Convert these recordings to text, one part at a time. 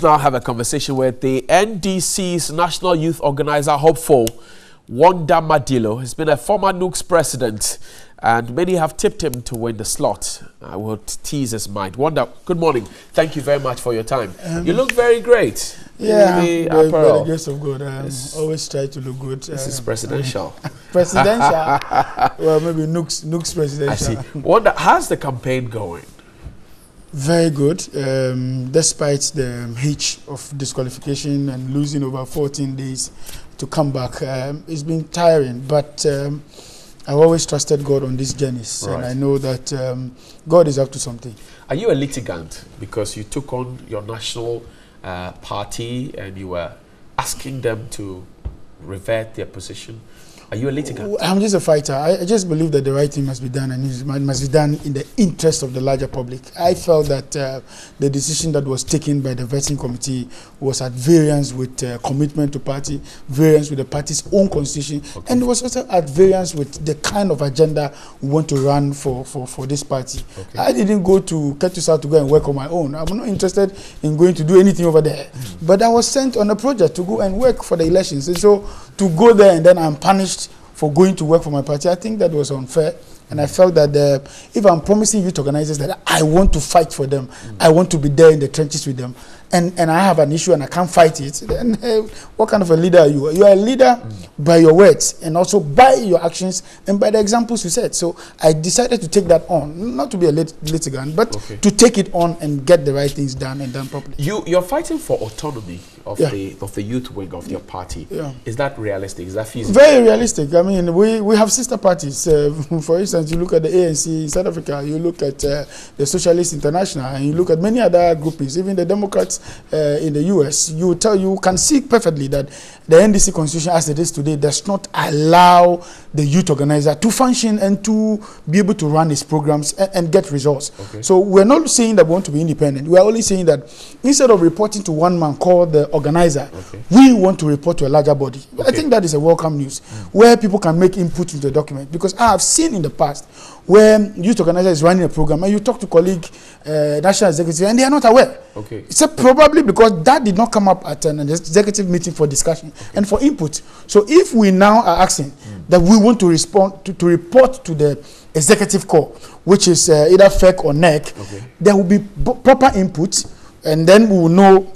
now have a conversation with the NDC's National Youth Organizer hopeful, Wanda Madilo. He's been a former NUC's president, and many have tipped him to win the slot. I will tease his mind. Wanda, good morning. Thank you very much for your time. You look very great. Yeah, by the grace of God, I always try to look good. This is presidential. Presidential? Well, maybe NUC's presidential. I see. Wanda, how's the campaign going? Very good, despite the hitch of disqualification and losing over 14 days to come back. It's been tiring, but I've always trusted God on these journeys, right. And I know that God is up to something. Are you a litigant because you took on your national party and you were asking them to revert their position? Are you a litigant? I'm just a fighter. I just believe that the right thing must be done, and it must be done in the interest of the larger public. I felt that the decision that was taken by the vetting committee was at variance with commitment to party, variance with the party's own constitution, and it was also at variance with the kind of agenda we want to run for this party. I didn't go to Ketu South to go and work on my own. I'm not interested in going to do anything over there. But I was sent on a project to go and work for the elections. And so to go there and then I'm punished for going to work for my party, I think that was unfair. And I felt that if I'm promising youth organizers that I want to fight for them, I want to be there in the trenches with them, and I have an issue and I can't fight it, then what kind of a leader are you? You are a leader by your words and also by your actions and by the examples you set. So I decided to take that on, not to be a litigant, but to take it on and get the right things done and done properly. You're fighting for autonomy of the youth wing of your party. Is that realistic? Is that feasible? Very realistic. I mean, we have sister parties. For instance, you look at the ANC in South Africa, you look at the Socialist International, and you look at many other groupings, even the Democrats in the US. You can see perfectly that the NDC constitution as it is today does not allow the youth organizer to function and to be able to run its programs and get results. So we're not saying that we want to be independent. We're only saying that instead of reporting to one man called the organizer, we want to report to a larger body. I think that is a welcome news, where people can make input into the document, because I have seen in the past where youth organizer is running a program and you talk to colleague national executive and they are not aware. It's probably because that did not come up at an executive meeting for discussion and for input. So if we now are asking that we want to respond to report to the executive core, which is either FEC or NEC, there will be proper input, and then we will know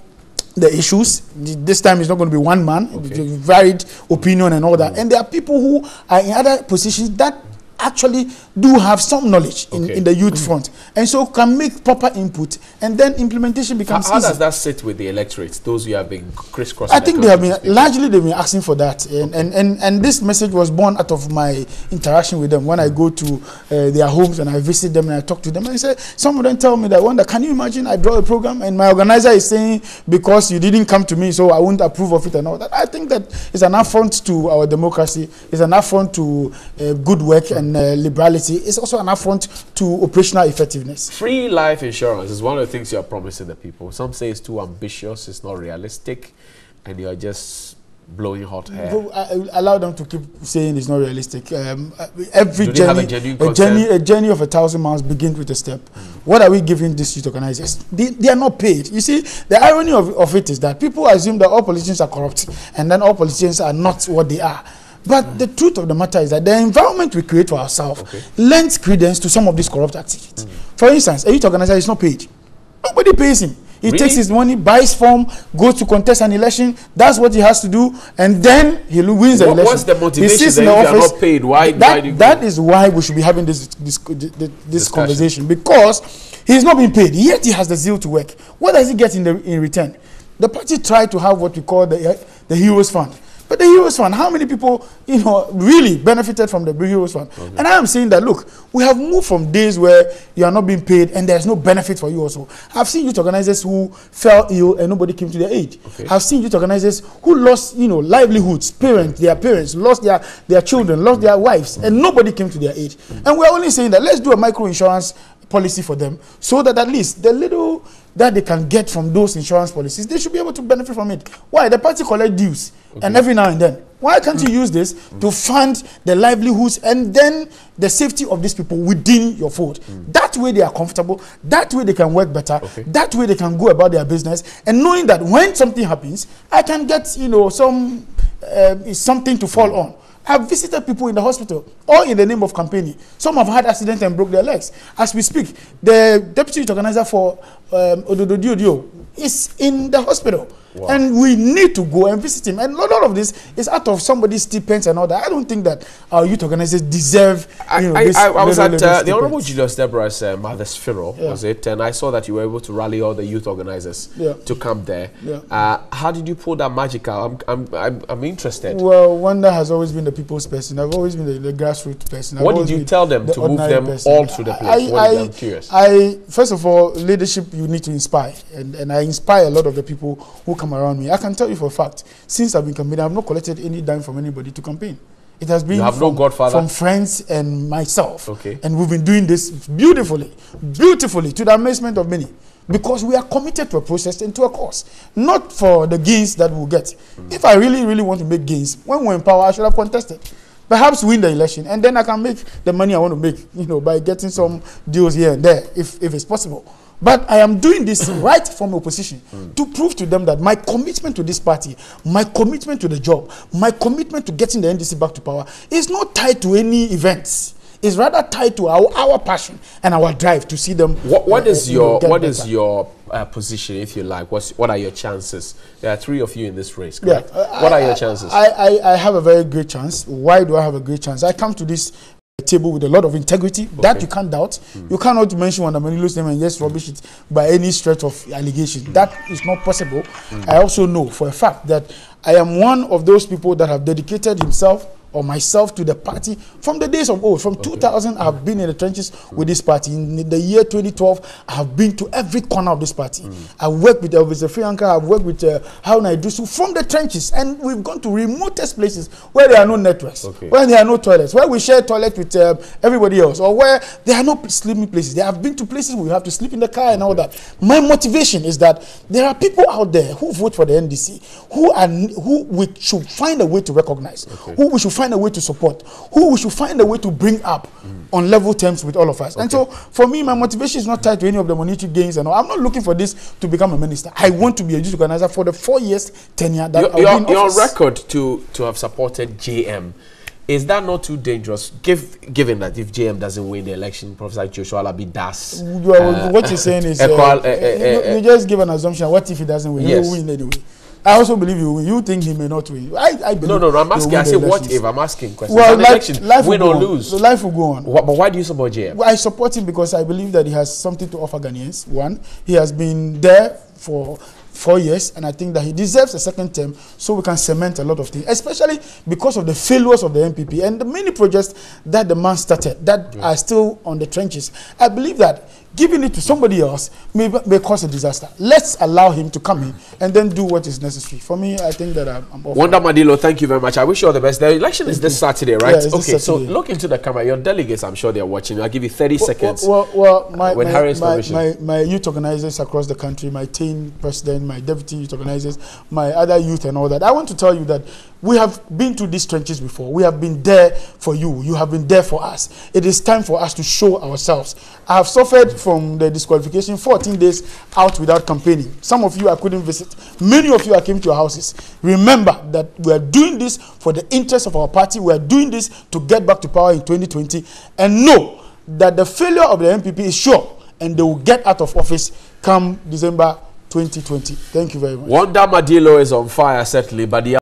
the issues. This time it's not going to be one man, varied opinion and all that. And there are people who are in other positions that actually do have some knowledge in the youth front, and so can make proper input, and then implementation becomes easy. How does that sit with the electorate, those who have been crisscrossing? I think they have been largely asking for that, and this message was born out of my interaction with them. When I go to their homes and I visit them and I talk to them, and I say, some of them tell me that, Wanda, can you imagine I draw a program and my organizer is saying, because you didn't come to me, so I won't approve of it and all that. I think that is an affront to our democracy, it's an affront to good work and liberality. It's also an affront to operational effectiveness. Free life insurance is one of the things you are promising the people. Some say it's too ambitious, it's not realistic, and you are just blowing hot air. Allow them to keep saying it's not realistic. Every journey of 1,000 miles begins with a step. What are we giving these youth organizers? They are not paid. You see, the irony of it is that people assume that all politicians are corrupt, and then all politicians are not what they are. But the truth of the matter is that the environment we create for ourselves lends credence to some of these corrupt activities. For instance, a youth organizer is not paid. Nobody pays him. He takes his money, buys form, goes to contest an election. That's what he has to do, and then he wins the election. What's the motivation that if you are not paid? Why do you that is why we should be having this conversation, because he's not being paid, yet he has the zeal to work. What does he get in return? The party tried to have what we call the Heroes Fund. But the Heroes Fund, how many people, really benefited from the Heroes Fund? And I am saying that, look, we have moved from days where you are not being paid and there's no benefit for you also. I've seen youth organizers who fell ill and nobody came to their aid. I've seen youth organizers who lost, livelihoods, their parents, lost their children, lost their wives, and nobody came to their aid. And we're only saying that let's do a micro-insurance policy for them, so that at least the little that they can get from those insurance policies, they should be able to benefit from it. Why? The party collect dues, and every now and then Why can't you use this to fund the livelihoods and then the safety of these people within your fold? That way they are comfortable. That way they can work better. That way they can go about their business. And knowing that when something happens, I can get, you know, something to fall on. I've visited people in the hospital, all in the name of campaigning. Some have had accidents and broke their legs. As we speak, the deputy youth organizer for Ododo is in the hospital. Wow. And we need to go and visit him. And a lot of this is out of somebody's stipends and all that. I don't think that our youth organizers deserve, you know, I was at the Honorable Julius Deborah's Mother's Funeral, was it? And I saw that you were able to rally all the youth organizers to come there. How did you pull that magic out? I'm interested. Well, Wanda has always been the people's person. I've always been the grassroots person. What did you tell them to move them all through the place? I'm curious. First of all, leadership you need to inspire. And I inspire a lot of the people who come around me. I can tell you for a fact, since I've been campaigning, I've not collected any dime from anybody to campaign. It has been from friends and myself. And we've been doing this beautifully to the amazement of many. Because we are committed to a process and to a cause. Not for the gains that we'll get. If I really, really want to make gains, when we're in power, I should have contested. Perhaps win the election, and then I can make the money I want to make, you know, by getting some deals here and there, if it's possible. But I am doing this right from opposition to prove to them that my commitment to this party, my commitment to the job, my commitment to getting the NDC back to power is not tied to any events. It's rather tied to our passion and our drive to see them. What is your position, if you like? What are your chances? There are 3 of you in this race, correct? What are your chances? I have a very great chance. Why do I have a great chance? I come to this table with a lot of integrity that you can't doubt. You cannot mention Wanda Manilo's name and just rubbish it by any stretch of allegation. That is not possible. I also know for a fact that I am one of those people that have dedicated himself or myself to the party from the days of old. From 2000, I have been in the trenches with this party. In the year 2012, I have been to every corner of this party. I worked with Elvis Frianka, I've worked with Haruna Idrisu from the trenches, and we've gone to remotest places where there are no networks, where there are no toilets, where we share toilets with everybody else, or where there are no sleeping places. They have been to places where we have to sleep in the car and all that. My motivation is that there are people out there who vote for the NDC, who we should find a way to recognize, who we should find a way to support, who we should find a way to bring up on level terms with all of us. And so for me, my motivation is not tied to any of the monetary gains and all. I'm not looking for this to become a minister. I want to be a youth organizer for the 4 years tenure that your record to have supported JM. Is that not too dangerous, given that if JM doesn't win the election, Professor Joshua Alabi does? What you're saying is you just give an assumption. What if he doesn't win? He will win anyway. I also believe you win. You think he may not win. I believe no, I'm asking. I say, what if? I'm asking questions. Well, life win or lose. So life will go on. But why do you support JM? Well, I support him because I believe that he has something to offer Ghanaians. One, he has been there for 4 years, and I think that he deserves a second term so we can cement a lot of things, especially because of the failures of the MPP and the many projects that the man started that are still on the trenches. I believe that giving it to somebody else may cause a disaster. Let's allow him to come in and then do what is necessary. For me, I think that I'm off. Wanda Madilo, thank you very much. I wish you all the best. The election is this Saturday, right? Yeah, okay, so look into the camera. Your delegates, I'm sure they're watching. I'll give you 30 seconds. My youth organizers across the country, my team president, my deputy youth organizers, my other youth and all that. I want to tell you that we have been to these trenches before. We have been there for you. You have been there for us. It is time for us to show ourselves. I have suffered from the disqualification, 14 days out without campaigning. Some of you I couldn't visit. Many of you I came to your houses. Remember that we are doing this for the interest of our party. We are doing this to get back to power in 2020. And know that the failure of the MPP is sure, and they will get out of office come December 2020. Thank you very much. Wanda Madilo is on fire, certainly, but the